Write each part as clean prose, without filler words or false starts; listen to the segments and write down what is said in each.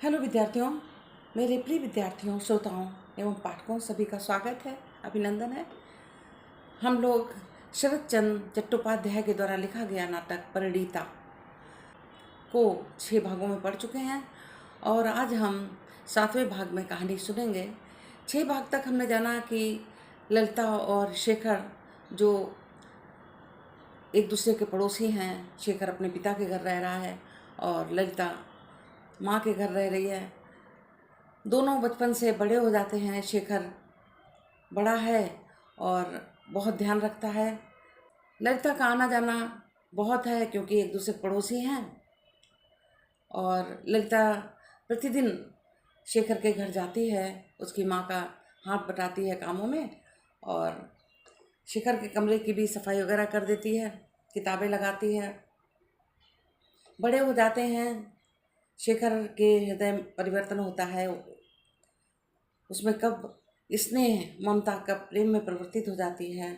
Hello विद्यार्थियों, मेरे प्रिय विद्यार्थियों, श्रोताओं एवं पाठकों सभी का स्वागत है, अभिनंदन है। हम लोग शरत चंद्र चट्टोपाध्याय के द्वारा लिखा गया नाटक परिणीता को 6 भागों में पढ़ चुके हैं और आज हम 7वें भाग में कहानी सुनेंगे। 6 भाग तक हमने जाना कि ललिता और शेखर जो एक दूसरे के पड़ोसी हैं। शेखर अपने पिता के घर रह रहा है और ललिता माँ के घर रह रही है। दोनों बचपन से बड़े हो जाते हैं। शेखर बड़ा है और बहुत ध्यान रखता है। ललिता का आना जाना बहुत है क्योंकि एक दूसरे पड़ोसी हैं और ललिता प्रतिदिन शेखर के घर जाती है, उसकी माँ का हाथ बटाती है कामों में और शेखर के कमरे की भी सफाई वगैरह कर देती है, किताबें लगाती है। बड़े हो जाते हैं। शेखर के हृदय परिवर्तन होता है, उसमें कब स्नेह ममता कब प्रेम में परिवर्तित हो जाती है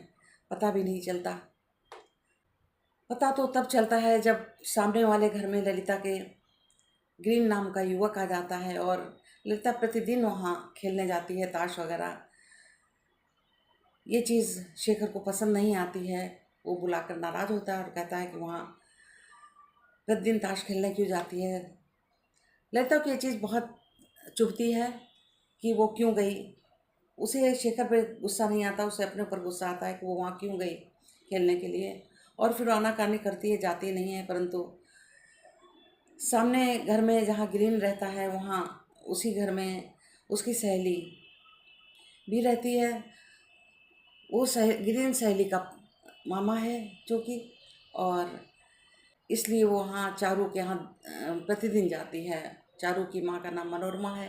पता भी नहीं चलता। पता तो तब चलता है जब सामने वाले घर में ललिता के ग्रीन नाम का युवक आ जाता है और ललिता प्रतिदिन वहाँ खेलने जाती है, ताश वगैरह। ये चीज़ शेखर को पसंद नहीं आती है। वो बुलाकर नाराज़ होता है और कहता है कि वहाँ प्रतिदिन ताश खेलने क्यों जाती है। ललिता को ये चीज़ बहुत चुभती है कि वो क्यों गई। उसे शेखर पे गुस्सा नहीं आता, उसे अपने ऊपर गुस्सा आता है कि वो वहाँ क्यों गई खेलने के लिए और फिर आनाकानी करती है, जाती नहीं है। परंतु सामने घर में जहाँ ग्रीन रहता है वहाँ उसी घर में उसकी सहेली भी रहती है। वो ग्रीन सहेली का मामा है जो कि, और इसलिए वो वहाँ चारू के यहाँ प्रतिदिन जाती है। चारू की माँ का नाम मनोरमा है।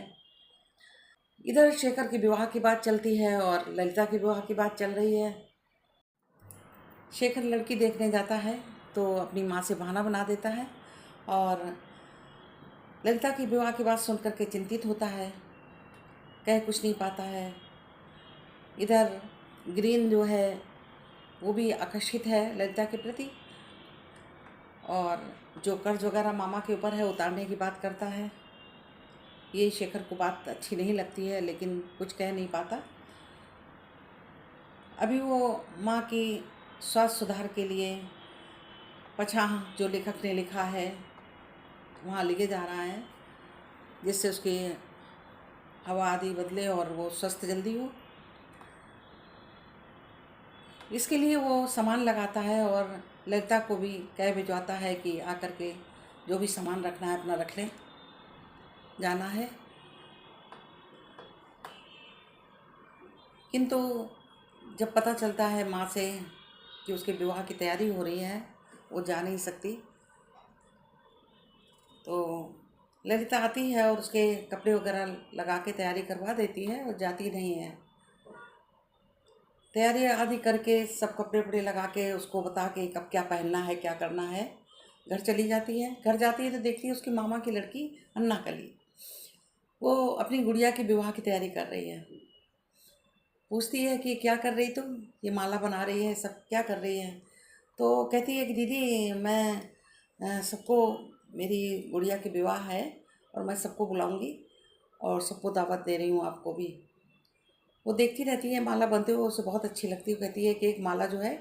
इधर शेखर की विवाह की बात चलती है और ललिता की विवाह की बात चल रही है। शेखर लड़की देखने जाता है तो अपनी माँ से बहाना बना देता है और ललिता की विवाह की बात सुनकर के चिंतित होता है, कह कुछ नहीं पाता है। इधर ग्रीन जो है वो भी आकर्षित है ललिता के प्रति और जो कर्ज वगैरह मामा के ऊपर है उतारने की बात करता है। ये शेखर को बात अच्छी नहीं लगती है लेकिन कुछ कह नहीं पाता। अभी वो माँ की स्वास्थ्य सुधार के लिए पछाह जो लेखक ने लिखा है वहाँ लेके जा रहा है, जिससे उसकी हवा आदि बदले और वो स्वस्थ जल्दी हो। इसके लिए वो सामान लगाता है और ललिता को भी कह भिजवाता है कि आकर के जो भी सामान रखना है अपना रख लें, जाना है। किंतु जब पता चलता है माँ से कि उसके विवाह की तैयारी हो रही है, वो जा नहीं सकती, तो ललिता आती है और उसके कपड़े वगैरह लगा के तैयारी करवा देती है और जाती नहीं है। तैयारी आदि करके सब कपड़े वपड़े लगा के उसको बता के कब क्या पहनना है क्या करना है घर चली जाती है। घर जाती है तो देखती है उसकी मामा की लड़की अन्नाकली, वो अपनी गुड़िया की विवाह की तैयारी कर रही है। पूछती है कि क्या कर रही तुम, ये माला बना रही है, सब क्या कर रही है। तो कहती है कि दीदी मैं सबको, मेरी गुड़िया की विवाह है और मैं सबको बुलाऊंगी और सबको दावत दे रही हूँ, आपको भी। वो देखती रहती है माला बनते हुए, उसे बहुत अच्छी लगती है। कहती है कि एक माला जो है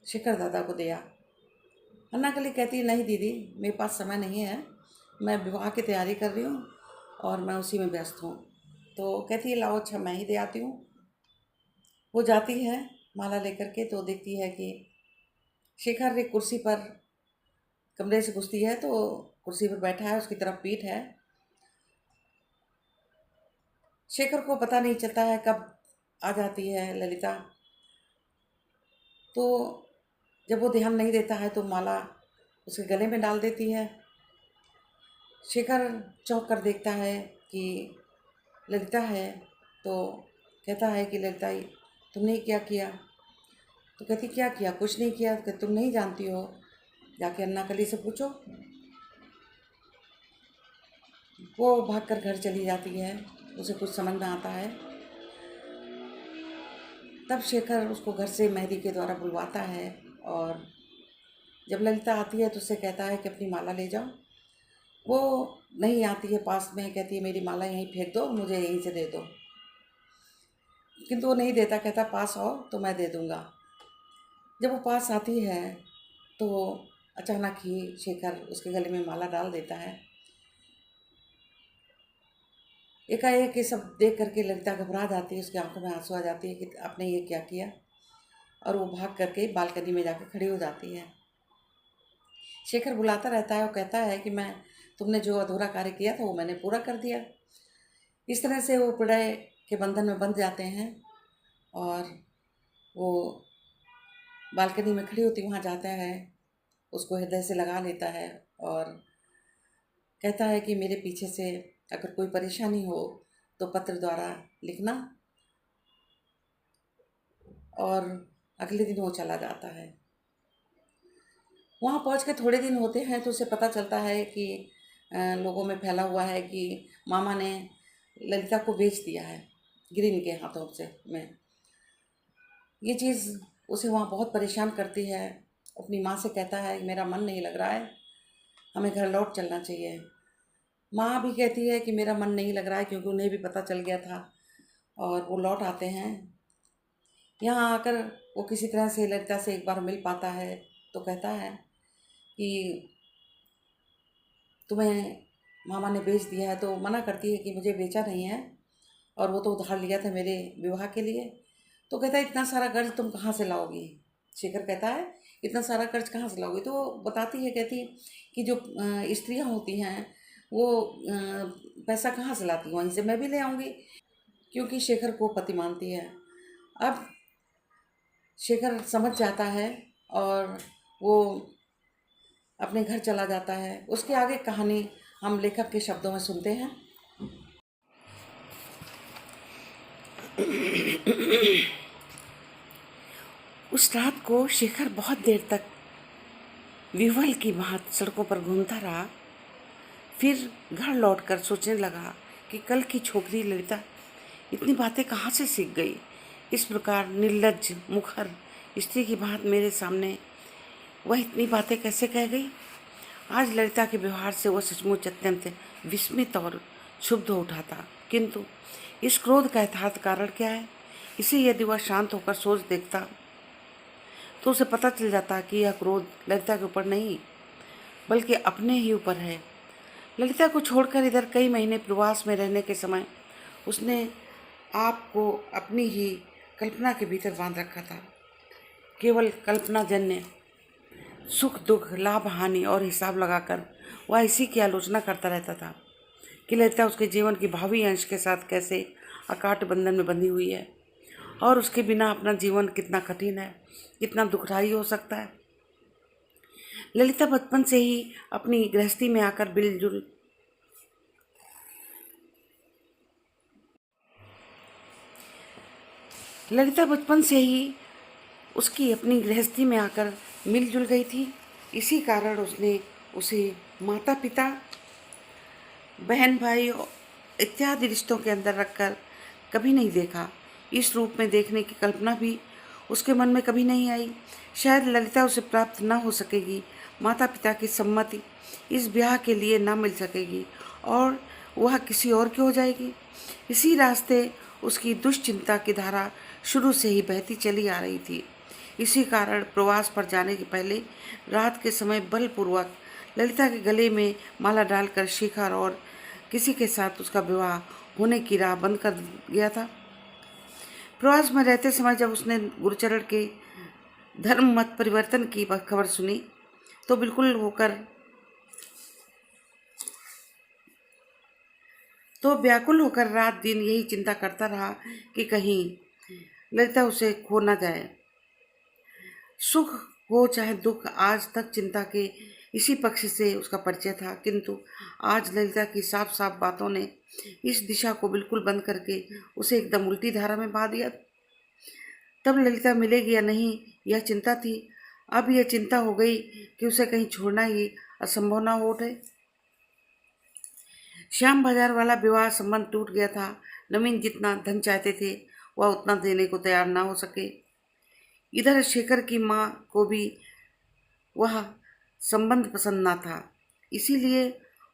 शेखर दादा को दिया। अन्नाकली कहती है नहीं दीदी, मेरे पास समय नहीं है, मैं विवाह की तैयारी कर रही हूँ और मैं उसी में व्यस्त हूँ। तो कहती है लाओ अच्छा मैं ही दे आती हूँ। वो जाती है माला लेकर के तो देखती है कि शेखर एक कुर्सी पर, कमरे से घुसती है तो कुर्सी पर बैठा है, उसकी तरफ पीठ है। शेखर को पता नहीं चलता है कब आ जाती है ललिता। तो जब वो ध्यान नहीं देता है तो माला उसके गले में डाल देती है। शेखर चौंक कर देखता है कि ललिता है, तो कहता है कि ललिता तुमने क्या किया। तो कहती क्या किया, कुछ नहीं किया। तो तुम नहीं जानती हो, जाके अन्नाकली से पूछो। वो भागकर घर चली जाती है, उसे कुछ समझ ना आता है। तब शेखर उसको घर से मेहदी के द्वारा बुलवाता है और जब ललिता आती है तो उससे कहता है कि अपनी माला ले जाओ। वो नहीं आती है पास में, कहती है मेरी माला यहीं फेंक दो, मुझे यहीं से दे दो, किंतु वो नहीं देता, कहता पास आओ तो मैं दे दूँगा। जब वो पास आती है तो अचानक ही शेखर उसके गले में माला डाल देता है। एकाएक ये सब देख करके ललिता घबरा जाती है, उसकी आंखों में आंसू आ जाती है कि आपने ये क्या किया, और वो भाग करके बालकनी में जाकर खड़ी हो जाती है। शेखर बुलाता रहता है और कहता है कि मैं तुमने जो अधूरा कार्य किया था वो मैंने पूरा कर दिया। इस तरह से वो प्रणय के बंधन में बंध जाते हैं और वो बालकनी में खड़ी होती वहाँ जाता है, उसको हृदय से लगा लेता है और कहता है कि मेरे पीछे से अगर कोई परेशानी हो तो पत्र द्वारा लिखना। और अगले दिन वो चला जाता है। वहाँ पहुँच के थोड़े दिन होते हैं तो उसे पता चलता है कि लोगों में फैला हुआ है कि मामा ने ललिता को बेच दिया है गिरिन के हाथों से में। ये चीज़ उसे वहाँ बहुत परेशान करती है। अपनी माँ से कहता है मेरा मन नहीं लग रहा है, हमें घर लौट चलना चाहिए। माँ भी कहती है कि मेरा मन नहीं लग रहा है, क्योंकि उन्हें भी पता चल गया था। और वो लौट आते हैं। यहाँ आकर वो किसी तरह से ललिता से एक बार मिल पाता है तो कहता है कि तुम्हें मामा ने बेच दिया है। तो मना करती है कि मुझे बेचा नहीं है, और वो तो उधार लिया था मेरे विवाह के लिए। तो कहता है इतना सारा कर्ज तुम कहाँ से लाओगी। शेखर कहता है इतना सारा कर्ज कहाँ से लाओगी। तो वो बताती है, कहती कि जो स्त्रियाँ होती हैं वो पैसा कहाँ से लाती, वहीं से मैं भी ले आऊँगी, क्योंकि शेखर को पति मानती है। अब शेखर समझ जाता है और वो अपने घर चला जाता है। उसके आगे कहानी हम लेखक के शब्दों में सुनते हैं। उस रात को शेखर बहुत देर तक विह्वल की भांति सड़कों पर घूमता रहा। फिर घर लौटकर सोचने लगा कि कल की छोकरी ललिता इतनी बातें कहाँ से सीख गई। इस प्रकार निर्लज्ज मुखर स्त्री की भांति मेरे सामने वह इतनी बातें कैसे कह गई। आज ललिता के व्यवहार से वह सचमुच अत्यंत विस्मित और क्षुब्ध हो उठा था। किंतु इस क्रोध का यथार्थ कारण क्या है, इसे यदि वह शांत होकर सोच देखता तो उसे पता चल जाता कि यह क्रोध ललिता के ऊपर नहीं बल्कि अपने ही ऊपर है। ललिता को छोड़कर इधर कई महीने प्रवास में रहने के समय उसने आप को अपनी ही कल्पना के भीतर बांध रखा था। केवल कल्पनाजन्य सुख दुख लाभ हानि और हिसाब लगाकर वह इसी की आलोचना करता रहता था कि ललिता उसके जीवन की भावी अंश के साथ कैसे अकाट बंधन में बंधी हुई है और उसके बिना अपना जीवन कितना कठिन है, कितना दुखदायी हो सकता है। ललिता बचपन से ही अपनी गृहस्थी में आकर मिलजुल ललिता बचपन से ही उसकी अपनी गृहस्थी में आकर मिलजुल गई थी। इसी कारण उसने उसे माता पिता बहन भाई इत्यादि रिश्तों के अंदर रखकर कभी नहीं देखा। इस रूप में देखने की कल्पना भी उसके मन में कभी नहीं आई। शायद ललिता उसे प्राप्त न हो सकेगी, माता पिता की सम्मति इस ब्याह के लिए न मिल सकेगी और वह किसी और की हो जाएगी। इसी रास्ते उसकी दुश्चिंता की धारा शुरू से ही बहती चली आ रही थी। इसी कारण प्रवास पर जाने के पहले रात के समय बलपूर्वक ललिता के गले में माला डालकर शेखर और किसी के साथ उसका विवाह होने की राह बंद कर गया था। प्रवास में रहते समय जब उसने गुरुचरण के धर्म मत परिवर्तन की खबर सुनी तो व्याकुल होकर रात दिन यही चिंता करता रहा कि कहीं ललिता उसे खो न जाए। सुख हो चाहे दुख, आज तक चिंता के इसी पक्ष से उसका परिचय था, किंतु आज ललिता की साफ साफ बातों ने इस दिशा को बिल्कुल बंद करके उसे एकदम उल्टी धारा में बहा दिया। तब ललिता मिलेगी या नहीं यह चिंता थी, अब यह चिंता हो गई कि उसे कहीं छोड़ना ही असंभव न हो उठे। श्याम बाजार वाला विवाह संबंध टूट गया था। नवीन जितना धन चाहते थे वह उतना देने को तैयार ना हो सके। इधर शेखर की माँ को भी वह संबंध पसंद ना था, इसीलिए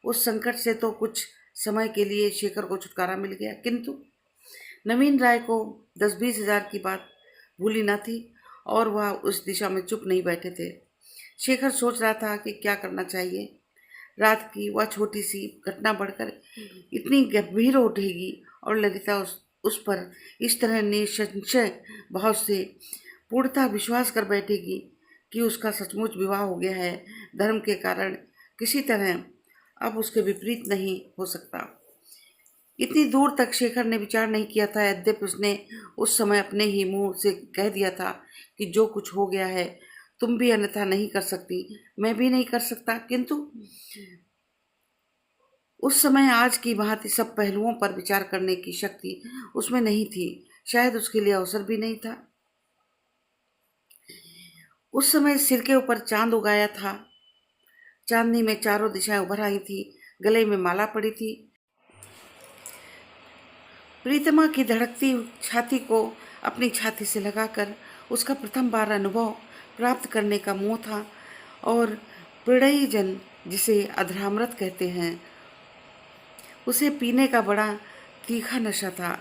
उस संकट से तो कुछ समय के लिए शेखर को छुटकारा मिल गया, किंतु नवीन राय को 10-20 हजार की बात भूली न थी और वह उस दिशा में चुप नहीं बैठे थे। शेखर सोच रहा था कि क्या करना चाहिए। रात की वह छोटी सी घटना बढ़कर इतनी गंभीर हो उठेगी और ललिता उस पर इस तरह निसंशय भाव से पूर्णतः विश्वास कर बैठेगी कि उसका सचमुच विवाह हो गया है, धर्म के कारण किसी तरह अब उसके विपरीत नहीं हो सकता। इतनी दूर तक शेखर ने विचार नहीं किया था, यद्यपि उसने उस समय अपने ही मुंह से कह दिया था कि जो कुछ हो गया है तुम भी अन्यथा नहीं कर सकती, मैं भी नहीं कर सकता, किंतु उस समय आज की भांति सब पहलुओं पर विचार करने की शक्ति उसमें नहीं थी, शायद उसके लिए अवसर भी नहीं था। उस समय सिर के ऊपर चांद उगाया था, चांदनी में चारों दिशाएं उभर आई थी, गले में माला पड़ी थी। प्रीतमा की धड़कती छाती को अपनी छाती से लगाकर उसका प्रथम बार अनुभव प्राप्त करने का मोह था, और प्रणयी जन जिसे अधरामृत कहते हैं उसे पीने का बड़ा तीखा नशा था।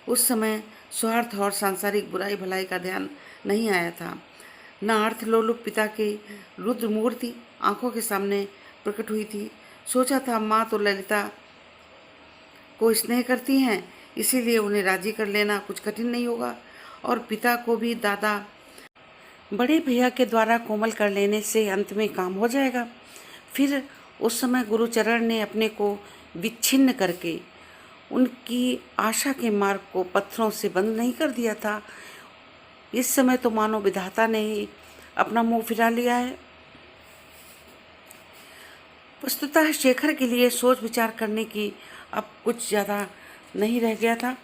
उस समय स्वार्थ और सांसारिक बुराई भलाई का ध्यान नहीं आया था। न अर्थलोलुप पिता की रुद्र मूर्ति आंखों के सामने प्रकट हुई थी। सोचा था माँ तो ललिता को स्नेह करती हैं, इसीलिए उन्हें राजी कर लेना कुछ कठिन नहीं होगा, और पिता को भी दादा बड़े भैया के द्वारा कोमल कर लेने से अंत में काम हो जाएगा। फिर उस समय गुरुचरण ने अपने को विच्छिन्न करके उनकी आशा के मार्ग को पत्थरों से बंद नहीं कर दिया था। इस समय तो मानो विधाता ने ही अपना मुंह फिरा लिया है। वस्तुतः शेखर के लिए सोच विचार करने की अब कुछ ज़्यादा नहीं रह गया था।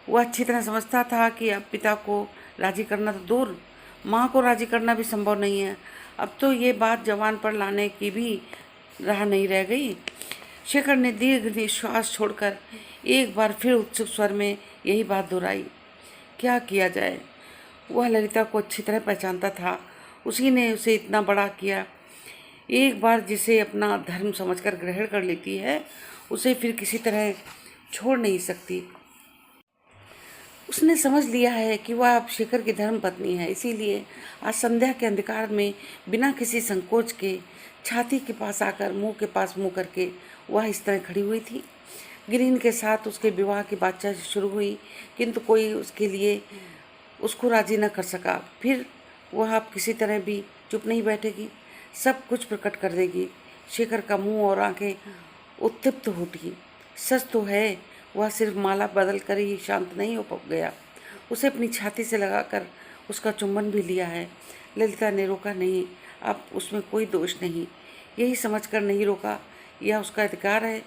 वह अच्छी तरह समझता था कि अब पिता को राजी करना तो दूर, माँ को राजी करना भी संभव नहीं है। अब तो ये बात जवान पर लाने की भी राह नहीं रह गई। शेखर ने दीर्घ निश्वास छोड़कर एक बार फिर उत्सुक स्वर में यही बात दोहराई। क्या किया जाए? वह ललिता को अच्छी तरह पहचानता था, उसी ने उसे इतना बड़ा किया। एक बार जिसे अपना धर्म समझकर ग्रहण कर लेती है, उसे फिर किसी तरह छोड़ नहीं सकती। उसने समझ लिया है कि वह अब शेखर की धर्म पत्नी है, इसीलिए आज संध्या के अंधकार में बिना किसी संकोच के छाती के पास आकर मुंह के पास मुंह करके वह इस तरह खड़ी हुई थी। गिरीन के साथ उसके विवाह की बातचीत शुरू हुई, किंतु कोई उसके लिए उसको राजी न कर सका। फिर वह अब किसी तरह भी चुप नहीं बैठेगी, सब कुछ प्रकट कर देगी। शेखर का मुंह और आंखें उत्तिप्त हो उठी। सच तो है, वह सिर्फ माला बदल कर ही शांत नहीं हो गया, उसे अपनी छाती से लगाकर उसका चुंबन भी लिया है। ललिता ने रोका नहीं, अब उसमें कोई दोष नहीं। यही समझकर नहीं रोका, यह उसका अधिकार है,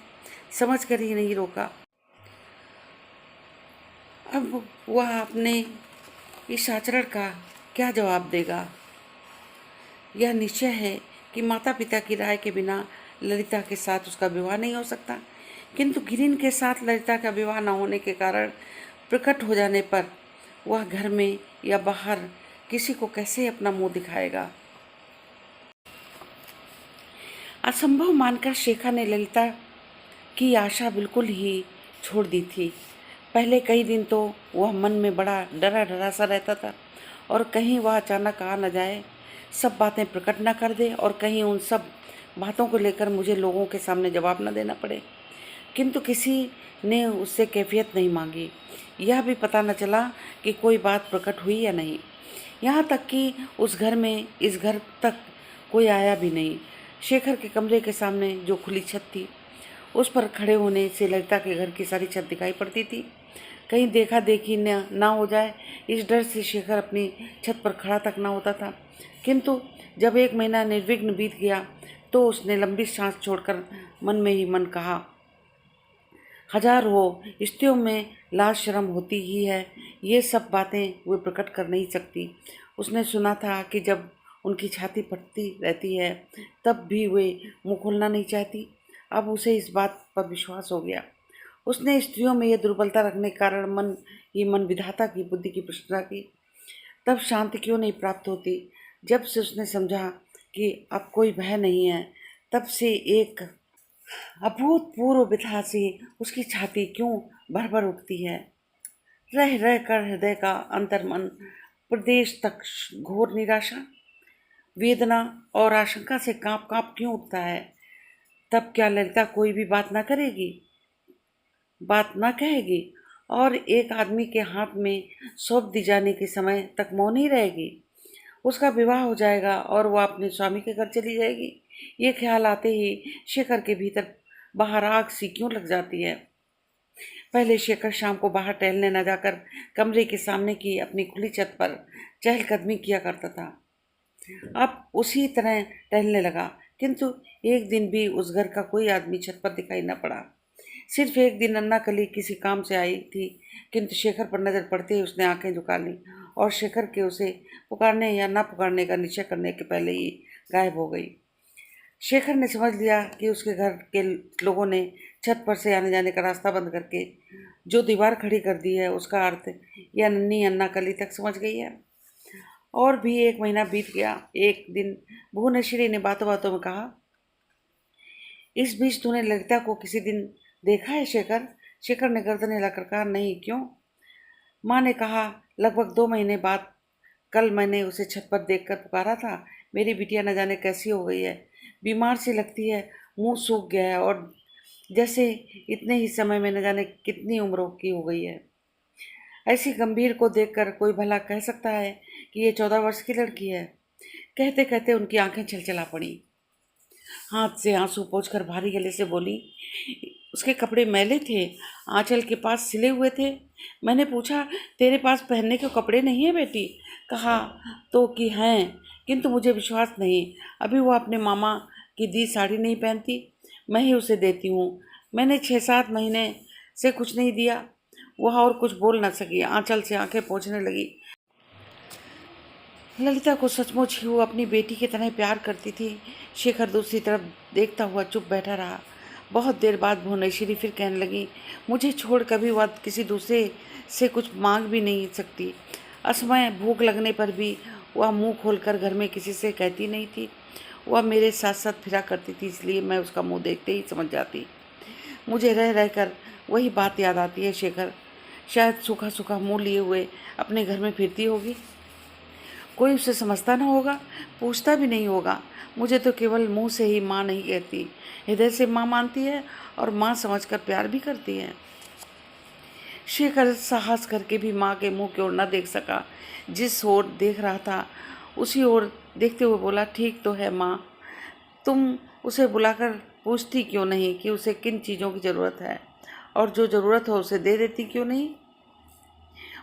समझकर ही नहीं रोका। अब वह अपने इस आचरण का क्या जवाब देगा? यह निश्चय है कि माता पिता की राय के बिना ललिता के साथ उसका विवाह नहीं हो सकता, किंतु गिरीन के साथ ललिता का विवाह न होने के कारण प्रकट हो जाने पर वह घर में या बाहर किसी को कैसे अपना मुंह दिखाएगा? असंभव मानकर शेखर ने ललिता की आशा बिल्कुल ही छोड़ दी थी। पहले कई दिन तो वह मन में बड़ा डरा डरा सा रहता था, और कहीं वह अचानक आ न जाए, सब बातें प्रकट न कर दे, और कहीं उन सब बातों को लेकर मुझे लोगों के सामने जवाब न देना पड़े। किंतु किसी ने उससे कैफियत नहीं मांगी, यह भी पता न चला कि कोई बात प्रकट हुई या नहीं। यहाँ तक कि उस घर में इस घर तक कोई आया भी नहीं। शेखर के कमरे के सामने जो खुली छत थी, उस पर खड़े होने से ललिता के घर की सारी छत दिखाई पड़ती थी। कहीं देखा देखी ना हो जाए, इस डर से शेखर अपनी छत पर खड़ा तक ना होता था। किंतु जब 1 महीना निर्विघ्न बीत गया तो उसने लंबी सांस छोड़कर मन में ही मन कहा, हजार हो स्त्रियों में लाज शर्म होती ही है, ये सब बातें वे प्रकट कर नहीं सकती। उसने सुना था कि जब उनकी छाती फटती रहती है तब भी वे मुँह खोलना नहीं चाहती। अब उसे इस बात पर विश्वास हो गया। उसने स्त्रियों में यह दुर्बलता रखने के कारण मन विधाता की बुद्धि की प्रशंसा की। तब शांति क्यों नहीं प्राप्त होती? जब से उसने समझा कि अब कोई भय नहीं है, तब से एक अभूतपूर्व व्यथा से उसकी छाती क्यों भरभर उठती है। रह रह कर हृदय का अंतर्मन प्रदेश तक घोर निराशा, वेदना और आशंका से कांप कांप क्यों उठता है। तब क्या ललिता कोई भी बात ना करेगी, बात ना कहेगी और एक आदमी के हाथ में सौंप दी जाने के समय तक मौन ही रहेगी। उसका विवाह हो जाएगा और वह अपने स्वामी के घर चली जाएगी। ये ख्याल आते ही शेखर के भीतर बाहर आग सी क्यों लग जाती है। पहले शेखर शाम को बाहर टहलने न जाकर कमरे के सामने की अपनी खुली छत पर चहलकदमी किया करता था। अब उसी तरह टहलने लगा, किंतु एक दिन भी उस घर का कोई आदमी छत पर दिखाई न पड़ा। सिर्फ एक दिन अन्ना कली किसी काम से आई थी, किंतु शेखर पर नजर पड़ते ही उसने आंखें झुका ली और शेखर के उसे पुकारने या न पुकारने का निश्चय करने के पहले ही गायब हो गई। शेखर ने समझ लिया कि उसके घर के लोगों ने छत पर से आने जाने का रास्ता बंद करके जो दीवार खड़ी कर दी है, उसका अर्थ यह नन्ही अन्ना कली तक समझ गई है। और भी एक महीना बीत गया। एक दिन भुवनेश्वरी ने बातों बातों में कहा, इस बीच तूने ललिता को किसी दिन देखा है शेखर? शेखर ने गर्दन हिलाकर कहा, नहीं, क्यों? माँ ने कहा, लगभग 2 महीने बाद कल मैंने उसे छत पर देखकर पुकारा था। मेरी बिटिया न जाने कैसी हो गई है, बीमार सी लगती है, मुंह सूख गया है और जैसे इतने ही समय में न जाने कितनी उम्र की हो गई है। ऐसी गंभीर को देखकर कोई भला कह सकता है कि ये 14 वर्ष की लड़की है। कहते कहते उनकी आंखें छलछला पड़ी। हाथ से आंसू पोंछकर भारी गले से बोली, उसके कपड़े मैले थे, आंचल के पास सिले हुए थे। मैंने पूछा, तेरे पास पहनने के कपड़े नहीं है बेटी? कहा तो कि हैं, किंतु मुझे विश्वास नहीं। अभी वो अपने मामा की दी साड़ी नहीं पहनती, मैं ही उसे देती हूँ। मैंने 6-7 महीने से कुछ नहीं दिया। वह और कुछ बोल न सकी, आंचल से आंखें पोंछने लगी। ललिता को सचमुच ही वो अपनी बेटी की तरह प्यार करती थी। शेखर दूसरी तरफ देखता हुआ चुप बैठा रहा। बहुत देर बाद भुवनेश्वरी फिर कहने लगी, मुझे छोड़ कभी वह किसी दूसरे से कुछ मांग भी नहीं सकती। असमय भूख लगने पर भी वह मुंह खोलकर घर में किसी से कहती नहीं थी। वह मेरे साथ साथ फिरा करती थी, इसलिए मैं उसका मुंह देखते ही समझ जाती। मुझे रह रहकर वही बात याद आती है शेखर। शायद सूखा सूखा मुंह लिए हुए अपने घर में फिरती होगी। कोई उसे समझता ना होगा, पूछता भी नहीं होगा। मुझे तो केवल मुंह से ही माँ नहीं कहती, हृदय से माँ मानती है और माँ समझकर प्यार भी करती है। शेखर साहस करके भी माँ के मुंह की ओर न देख सका। जिस ओर देख रहा था उसी ओर देखते हुए बोला, ठीक तो है माँ, तुम उसे बुलाकर पूछती क्यों नहीं कि उसे किन चीज़ों की ज़रूरत है, और जो ज़रूरत हो उसे दे देती क्यों नहीं?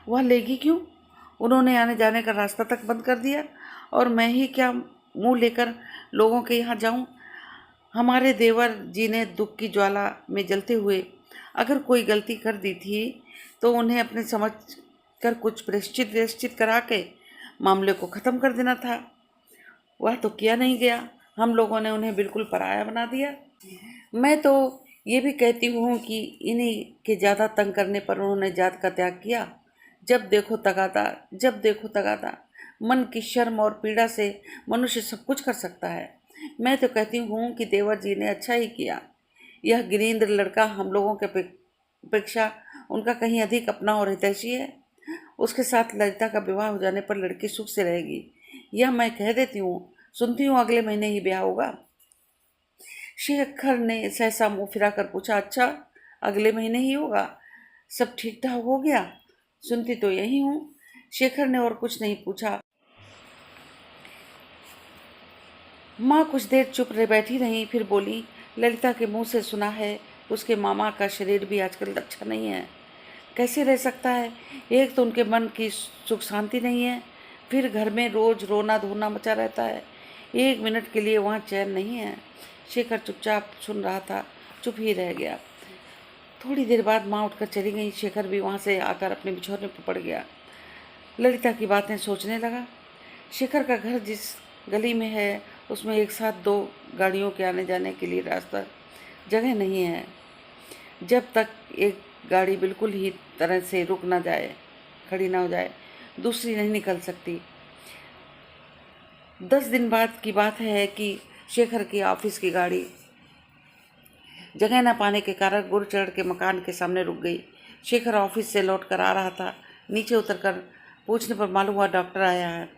वह लेगी क्यों? उन्होंने आने जाने का रास्ता तक बंद कर दिया और मैं ही क्या मुंह लेकर लोगों के यहाँ जाऊँ? हमारे देवर जी ने दुख की ज्वाला में जलते हुए अगर कोई गलती कर दी थी तो उन्हें अपने समझ कर कुछ प्रायश्चित करा के मामले को ख़त्म कर देना था। वह तो किया नहीं गया। हम लोगों ने उन्हें बिल्कुल पराया बना दिया। मैं तो ये भी कहती हूँ कि इन्हीं के ज़्यादा तंग करने पर उन्होंने जात का त्याग किया। जब देखो तगादा, जब देखो तगादा। मन की शर्म और पीड़ा से मनुष्य सब कुछ कर सकता है। मैं तो कहती हूँ कि देवर जी ने अच्छा ही किया। यह गिरीन्द्र लड़का हम लोगों के अपेक्षा उनका कहीं अधिक अपना और हितैषी है। उसके साथ ललिता का विवाह हो जाने पर लड़की सुख से रहेगी, यह मैं कह देती हूँ। सुनती हूँ अगले महीने ही ब्याह होगा। शेखर ने सहसा मुंह फिराकर पूछा, अच्छा, अगले महीने ही होगा? सब ठीक ठाक हो गया? सुनती तो यही हूँ। शेखर ने और कुछ नहीं पूछा। माँ कुछ देर चुप रह बैठी रही, फिर बोली, ललिता के मुंह से सुना है उसके मामा का शरीर भी आजकल अच्छा नहीं है। कैसे रह सकता है? एक तो उनके मन की सुख शांति नहीं है, फिर घर में रोज रोना धोना मचा रहता है। 1 मिनट के लिए वहाँ चैन नहीं है। शेखर चुपचाप सुन रहा था, चुप ही रह गया। थोड़ी देर बाद माँ उठकर चली गई। शेखर भी वहाँ से आकर अपने बिछौने पर पड़ गया। ललिता की बातें सोचने लगा। शेखर का घर जिस गली में है उसमें एक साथ 2 गाड़ियों के आने जाने के लिए रास्ता जगह नहीं है। जब तक एक गाड़ी बिल्कुल ही तरह से रुक ना जाए, खड़ी ना हो जाए, दूसरी नहीं निकल सकती। 10 दिन बाद की बात है कि शेखर की ऑफिस की गाड़ी जगह न पाने के कारण गुरुचरण के मकान के सामने रुक गई। शेखर ऑफिस से लौट कर आ रहा था। नीचे उतरकर पूछने पर मालूम हुआ डॉक्टर आया है।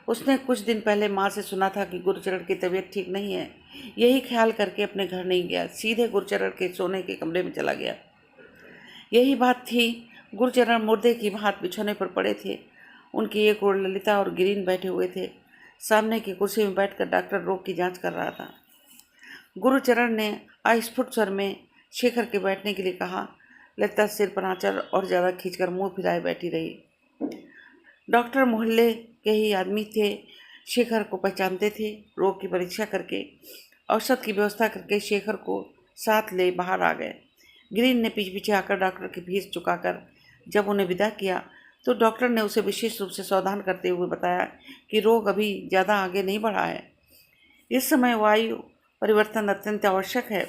उसने कुछ दिन पहले माँ से सुना था कि गुरुचरण की तबीयत ठीक नहीं है। यही ख्याल करके अपने घर नहीं गया, सीधे गुरुचरण के सोने के कमरे में चला गया। यही बात थी, गुरुचरण मुर्दे की भांति बिछौने पर पड़े थे। उनकी एक ओर ललिता और गिरीन बैठे हुए थे। सामने की कुर्सी में बैठकर डॉक्टर रोग की जांच कर रहा था। गुरुचरण ने अस्फुट स्वर में शेखर के बैठने के लिए कहा। ललिता सिर पर आंचल और ज़्यादा खींचकर मुंह फिराए बैठी रही। डॉक्टर मोहल्ले के ही आदमी थे, शेखर को पहचानते थे। रोग की परीक्षा करके औषध की व्यवस्था करके शेखर को साथ ले बाहर आ गए। गिरीन ने पीछे पीछे आकर डॉक्टर की फीस चुकाकर जब उन्हें विदा किया तो डॉक्टर ने उसे विशेष रूप से सावधान करते हुए बताया कि रोग अभी ज़्यादा आगे नहीं बढ़ा है। इस समय वायु परिवर्तन अत्यंत आवश्यक है।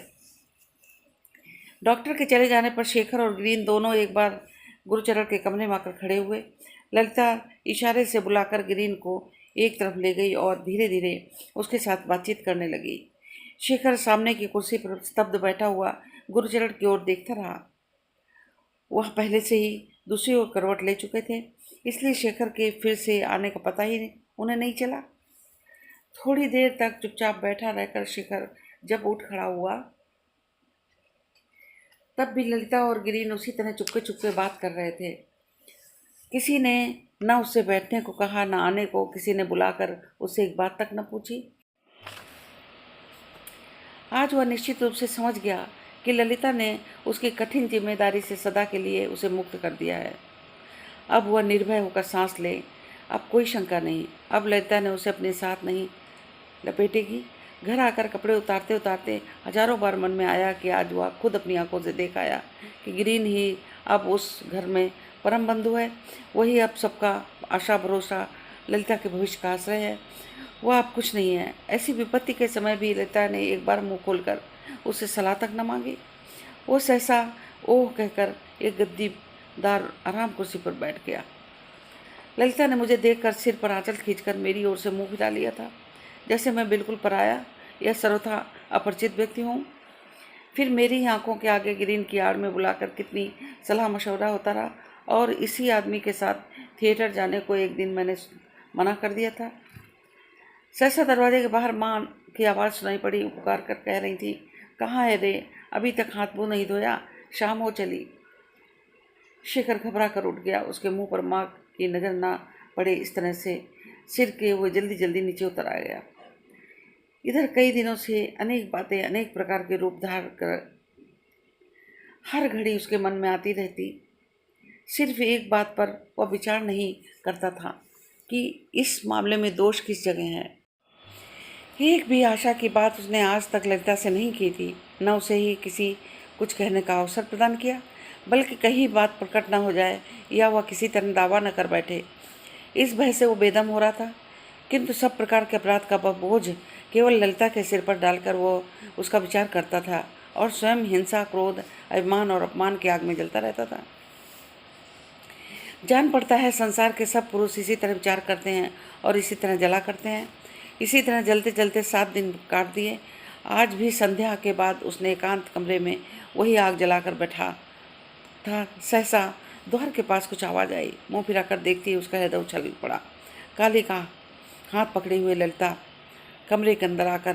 डॉक्टर के चले जाने पर शेखर और गिरीन दोनों एक बार गुरुचरण के कमरे में आकर खड़े हुए। ललिता इशारे से बुलाकर गिरीन को एक तरफ ले गई और धीरे धीरे उसके साथ बातचीत करने लगी। शेखर सामने की कुर्सी पर स्तब्ध बैठा हुआ गुरुचरण की ओर देखता रहा। वह पहले से ही दूसरी ओर करवट ले चुके थे, इसलिए शेखर के फिर से आने का पता ही उन्हें नहीं चला। थोड़ी देर तक चुपचाप बैठा रहकर शेखर जब उठ खड़ा हुआ तब भी ललिता और गिरीन उसी तरह चुपके चुपके बात कर रहे थे। किसी ने न उससे बैठने को कहा, न आने को। किसी ने बुलाकर उससे एक बात तक न पूछी। आज वह निश्चित रूप से समझ गया कि ललिता ने उसकी कठिन जिम्मेदारी से सदा के लिए उसे मुक्त कर दिया है। अब वह निर्भय होकर सांस ले। अब कोई शंका नहीं, अब ललिता ने उसे अपने साथ नहीं लपेटेगी। घर आकर कपड़े उतारते उतारते हजारों बार मन में आया कि आज वह खुद अपनी आंखों से देख आया कि गिरीन ही अब उस घर में परम बंधु है। वही अब सबका आशा भरोसा, ललिता के भविष्य का आश्रय है। वह अब कुछ नहीं है। ऐसी विपत्ति के समय भी ललिता ने एक बार मुंह खोलकर उससे सलाह तक न मांगी। वो सहसा ओह कहकर एक गद्दीदार आराम कुर्सी पर बैठ गया। ललिता ने मुझे देखकर सिर पर आंचल खींचकर मेरी ओर से मुंह फिरा लिया था, जैसे मैं बिल्कुल पराया या सर्वथा अपरिचित व्यक्ति हूँ। फिर मेरी ही आंखों के आगे गिरीन की आड़ में बुलाकर कितनी सलाह मशवरा होता रहा और इसी आदमी के साथ थिएटर जाने को एक दिन मैंने मना कर दिया था। सहसा दरवाजे के बाहर माँ की आवाज़ सुनाई पड़ी। पुकार कर कह रही थी, कहाँ है रे, अभी तक हाथ मुँह नहीं धोया, शाम हो चली। शेखर घबरा कर उठ गया। उसके मुंह पर माँ की नज़र ना पड़े इस तरह से सिर के वो जल्दी जल्दी नीचे उतर आ गया। इधर कई दिनों से अनेक बातें अनेक प्रकार के रूप धार कर हर घड़ी उसके मन में आती रहती। सिर्फ एक बात पर वह विचार नहीं करता था कि इस मामले में दोष किस जगह है। एक भी आशा की बात उसने आज तक ललिता से नहीं की थी, न उसे ही किसी कुछ कहने का अवसर प्रदान किया, बल्कि कहीं बात प्रकट न हो जाए या वह किसी तरह दावा न कर बैठे, इस भय से वो बेदम हो रहा था। किंतु सब प्रकार के अपराध का बोझ केवल ललिता के सिर पर डालकर वो उसका विचार करता था और स्वयं हिंसा, क्रोध, अभिमान और अपमान की आग में जलता रहता था। जान पड़ता है संसार के सब पुरुष इसी तरह विचार करते हैं और इसी तरह जला करते हैं। इसी तरह जलते जलते 7 दिन काट दिए। आज भी संध्या के बाद उसने एकांत कमरे में वही आग जलाकर बैठा था। सहसा द्वार के पास कुछ आवाज़ आई। मुँह फिराकर देखती उसका हृदय उछल पड़ा। काली का हाथ पकड़े हुए ललिता कमरे के अंदर आकर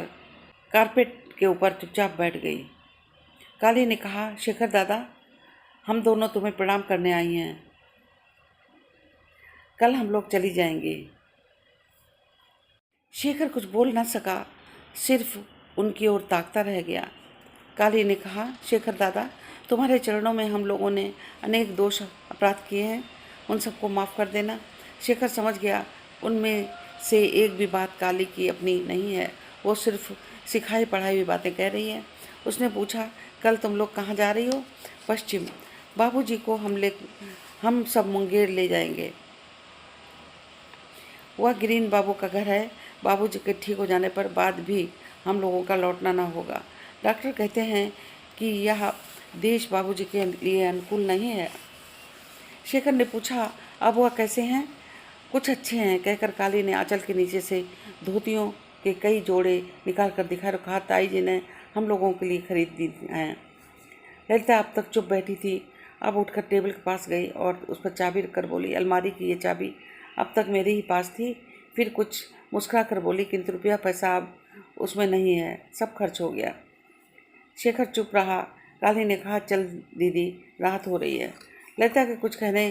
कारपेट के ऊपर चुपचाप बैठ गई। काली ने कहा, शेखर दादा, हम दोनों तुम्हें प्रणाम करने आई हैं। कल हम लोग चली जाएंगे। शेखर कुछ बोल न सका, सिर्फ उनकी ओर ताकता रह गया। काली ने कहा, शेखर दादा, तुम्हारे चरणों में हम लोगों ने अनेक दोष अपराध किए हैं, उन सबको माफ़ कर देना। शेखर समझ गया उनमें से एक भी बात काली की अपनी नहीं है, वो सिर्फ सिखाई पढ़ाई हुई बातें कह रही है। उसने पूछा, कल तुम लोग कहाँ जा रही हो? पश्चिम। बाबूजी को हम सब मुंगेर ले जाएंगे। वह गिरीन बाबू का घर है। बाबूजी के ठीक हो जाने पर बाद भी हम लोगों का लौटना ना होगा। डॉक्टर कहते हैं कि यह देश बाबूजी के लिए अनुकूल नहीं है। शेखर ने पूछा, अब वह कैसे हैं? कुछ अच्छे हैं, कहकर काली ने आंचल के नीचे से धोतियों के कई जोड़े निकाल कर दिखा रखा। ताई जी ने हम लोगों के लिए खरीद दी हैं। ललिता अब तक चुप बैठी थी, अब उठकर टेबल के पास गई और उस पर चाबी रखकर बोली, अलमारी की ये चाबी अब तक मेरे ही पास थी। फिर कुछ मुस्कुरा कर बोली, किंतु रुपया पैसा अब उसमें नहीं है, सब खर्च हो गया। शेखर चुप रहा। काली ने कहा, चल दीदी, राहत हो रही है। ललिता के कुछ कहने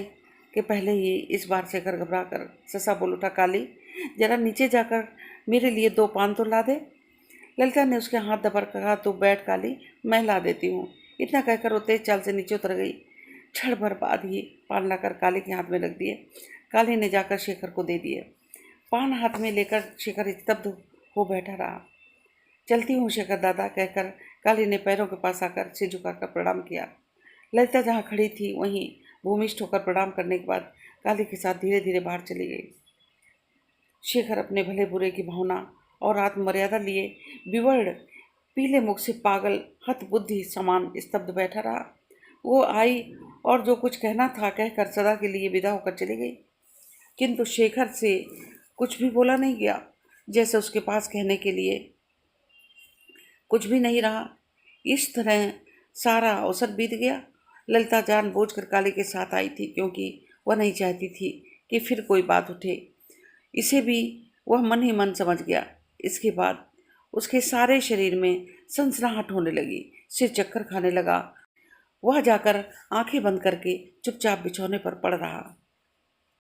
के पहले ही इस बार शेखर घबरा कर ससा बोल उठा, काली जरा नीचे जाकर मेरे लिए 2 पान तो ला दे। ललिता ने उसके हाथ दबा कर कहा, तू बैठ काली, मैं ला देती हूँ। इतना कहकर वो तेज चाल से नीचे उतर गई। क्षण भर बाद ही पान लाकर काली के हाथ में रख दिए। काली ने जाकर शेखर को दे दिए। पान हाथ में लेकर शेखर स्तब्ध हो बैठा रहा। चलती हूँ शेखर दादा, कहकर काली ने पैरों के पास आकर सिर झुकाकर प्रणाम किया। ललिता जहाँ खड़ी थी वहीं भूमिष्ठ होकर प्रणाम करने के बाद काली के साथ धीरे धीरे बाहर चली गई। शेखर अपने भले बुरे की भावना और आत्ममर्यादा लिए विवर्ण पीले मुख से पागल हतबुद्धि समान स्तब्ध बैठा रहा। वो आई और जो कुछ कहना था कहकर सदा के लिए विदा होकर चली गई, किंतु शेखर से कुछ भी बोला नहीं गया, जैसे उसके पास कहने के लिए कुछ भी नहीं रहा। इस तरह सारा अवसर बीत गया। ललिता जानबूझकर काली के साथ आई थी, क्योंकि वह नहीं चाहती थी कि फिर कोई बात उठे। इसे भी वह मन ही मन समझ गया। इसके बाद उसके सारे शरीर में सनसनाहट होने लगी, सिर चक्कर खाने लगा। वह जाकर आंखें बंद करके चुपचाप बिछौने पर पड़ रहा।